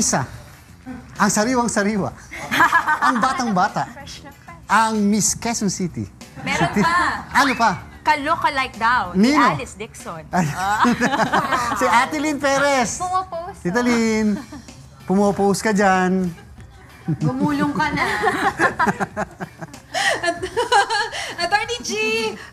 isa, ang sariwang-sariwa, ang batang-bata, ang Miss Quezon City. Meron pa. Ano pa? Ka-look-alike daw ni Nino? Alice Dixon. Si Ate Lynn Perez. Pumapose. Tita Lynn, pumopose ka dyan. Gumulong ka na. Attorney G,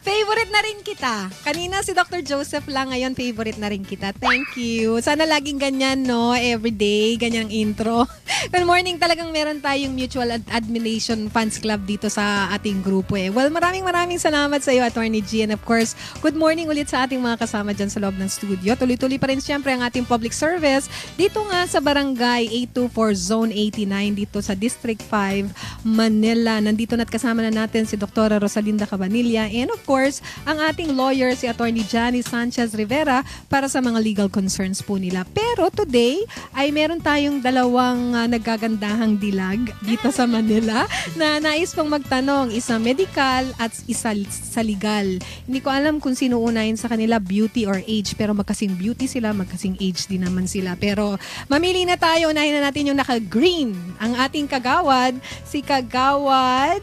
favorite na rin kita. Kanina si Dr. Joseph lang, ngayon favorite na rin kita. Thank you. Sana laging ganyan, no? Everyday, ganyang intro. Good morning, talagang meron tayong mutual admiration fans club dito sa ating grupo eh. Well, maraming salamat sa iyo, Attorney G. And of course, good morning ulit sa ating mga kasama dyan sa loob ng studio. Tuloy-tuloy pa rin siyempre ang ating public service dito nga sa Barangay 824 Zone 89 dito sa District 5, Manila. Nandito na't kasama na natin si Dr. Rosalinda Cabanilla and of course, ang ating lawyer si Attorney Johnny Sanchez Rivera para sa mga legal concerns po nila. Pero today ay meron tayong dalawang naggagandahang dilag dito sa Manila na nais pong magtanong, isa medical at isa sa legal. Hindi ko alam kung sino unahin sa kanila, beauty or age, pero magkasing beauty sila, magkasing age din naman sila. Pero mamili na tayo, unahin na natin yung naka-green, ang ating kagawad, si Kagawad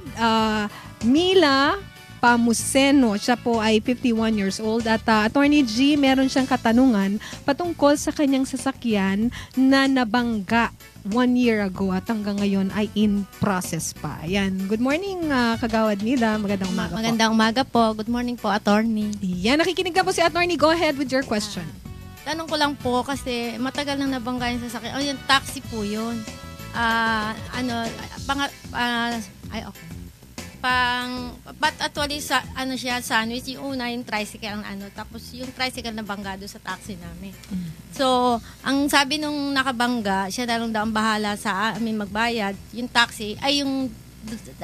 Mila Pamuseno. Siya po ay 51 years old at Attorney G, meron siyang katanungan patungkol sa kanyang sasakyan na nabangga 1 year ago at hanggang ngayon ay in process pa. Yan. Good morning, Kagawad Mila. Magandang umaga po. Magandang umaga po. Good morning po, attorney. Yan, nakikinig ka po si Attorney. Go ahead with your question. Tanong ko lang po kasi matagal nang nabangga yung sasakyan. Oh, yung taxi po yun. Okay. But actually, siya, sandwich, yung una, yung tricycle, tapos yung tricycle na banggado sa taxi namin. So, ang sabi nung nakabangga, siya na lang daw ang bahala sa amin magbayad. Yung taxi,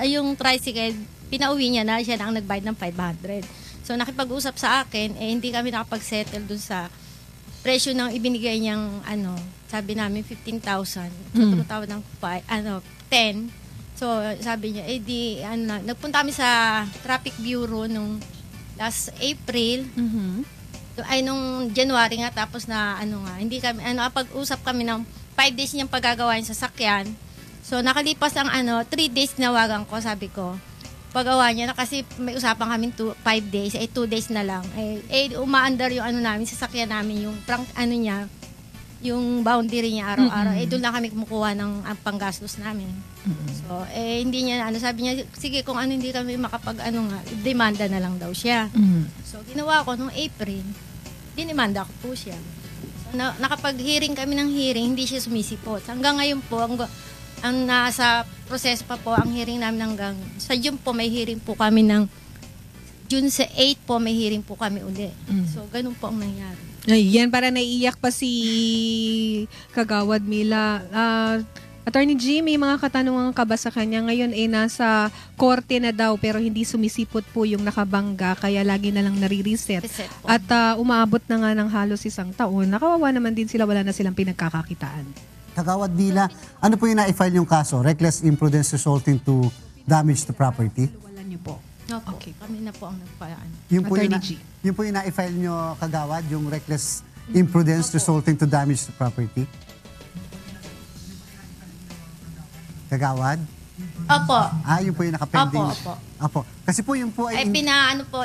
yung tricycle, pinauwi niya na, siya na ang nagbayad ng 500. So, nakipag-usap sa akin, hindi kami nakapag-settle dun sa presyo ng ibinigay niyang, sabi namin, 15,000. So, tumutawad ng 10. So, sabi niya, nagpunta kami sa Traffic Bureau nung last April. Nung January nga, tapos na, hindi kami, pag-usap kami ng 5 days niyang paggagawa yung sasakyan. So, nakalipas ang 3 days tinawagan ko, sabi ko, pagawa niya na kasi may usapan kami 5 days, 2 days na lang. Umaandar yung namin, sasakyan namin, yung niya, yung boundary niya araw-araw. Doon lang kami kumukuha ng panggastos namin. So, hindi niya, sabi niya, sige, kung hindi kami demanda na lang daw siya. So, ginawa ko nung April, dinimanda ko po siya. So, nakapag-hearing kami ng hearing, hindi siya sumisipot. Hanggang ngayon po, ang nasa proseso pa po, ang hearing namin hanggang, sa June po, may hearing po kami June sa 8 po, may hearing po kami uli. So, ganun po ang nangyari. Ayan, para naiiyak pa si Kagawad Mila. Attorney G, may mga katanungan ka ba sa kanya? Ngayon nasa korte na daw pero hindi sumisipot po yung nakabangga kaya lagi na lang nare-reset. At umaabot na nga ng halos 1 taon. Nakawawa naman din sila, wala na silang pinagkakakitaan. Kagawad Mila, ano po yung na-file yung kaso? Reckless imprudence resulting to damage to property? Wala niyo po. Opo, kami na po ang nagpayaan. Yung po Attorney G. yung po yung na-file nyo, Kagawad, yung reckless imprudence resulting to damage to property? Kagawad? Opo. Yun po yung nakapending. Opo. Kasi po yun po ay...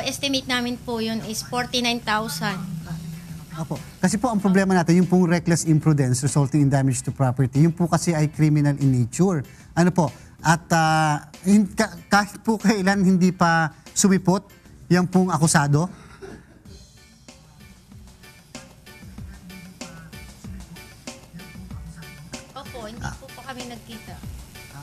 estimate namin po yun is 49,000. Opo. Kasi po ang problema natin, yung pong reckless imprudence resulting in damage to property, yung po kasi ay criminal in nature. Ano po? At kahit po kailan hindi pa sumipot yung pong akusado, Opo, hindi po kami nagkita.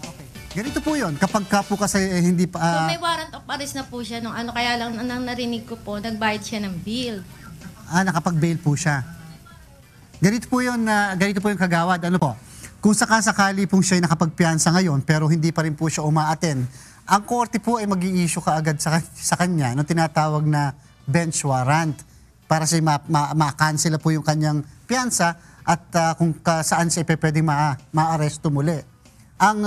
okay. Ganito po yun. Kapag ka po kasi hindi pa... So may warrant of arrest na po siya nung kaya lang nang narinig ko po, nagbayad siya ng bill. nakapag-bail po siya. Ganito po yun, Kagawad. Ano po? Kung sakasakali pong siya ay nakapagpiyansa ngayon pero hindi pa rin po siya umaattend, ang korte po ay mag-i-issue kaagad sa kanya ng tinatawag na bench warrant para siya ma-cancel po yung kanyang piyansa at kung saan siya pwedeng ma-aresto muli. Ang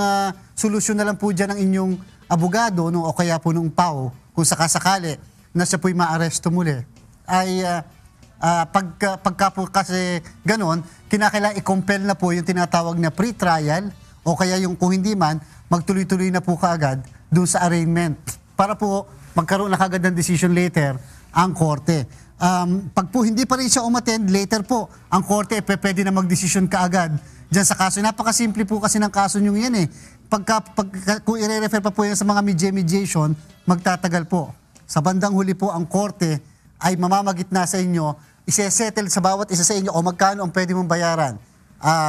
solusyon na lang po dyan ng inyong abogado o kaya po nung PAO, kung sakasakali na siya po'y ma-aresto muli, ay Pagka po kasi ganon, kinakailangan i-compel na po yung tinatawag na pre-trial o kaya yung kung hindi man, magtuloy-tuloy na po kaagad doon sa arraignment para po magkaroon na kagad ng decision later ang korte. Pag po hindi pa rin siya umattend, later po, ang korte pwede na magdesisyon kaagad dyan sa kaso. Napakasimple po kasi ng kaso nyo yan eh. Kung i-refer pa po yan sa mga mediation, magtatagal po. Sa bandang huli po, ang korte ay mamamagit na sa inyo, isesettle sa bawat isa sa inyo o magkano ang pwede mong bayaran.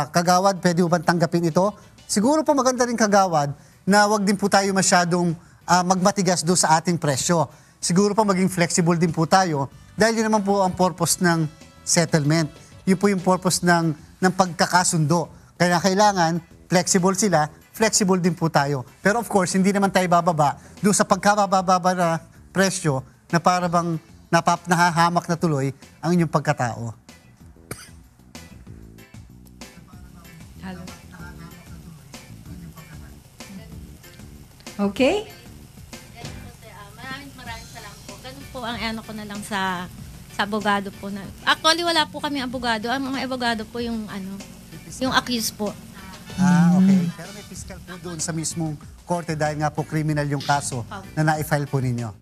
Kagawad, pwede mo bang tanggapin ito? Siguro po maganda rin kagawad na wag din po tayo masyadong magmatigas doon sa ating presyo. Siguro po maging flexible din po tayo dahil yun naman po ang purpose ng settlement. Yun po yung purpose ng pagkakasundo. Kaya kailangan flexible sila, flexible din po tayo. Pero of course, hindi naman tayo bababa doon sa pagkabababa na presyo na para bang nahahamak na tuloy ang inyong pagkatao. Okay? Maraming salamat po. Ganun po ang ano ko na lang sa abogado po na. Actually wala po kami abogado. Ang mga abogado po yung yung accused po. Okay. Pero may fiscal po doon sa mismong korte dahil nga po criminal yung kaso na na-file po ninyo.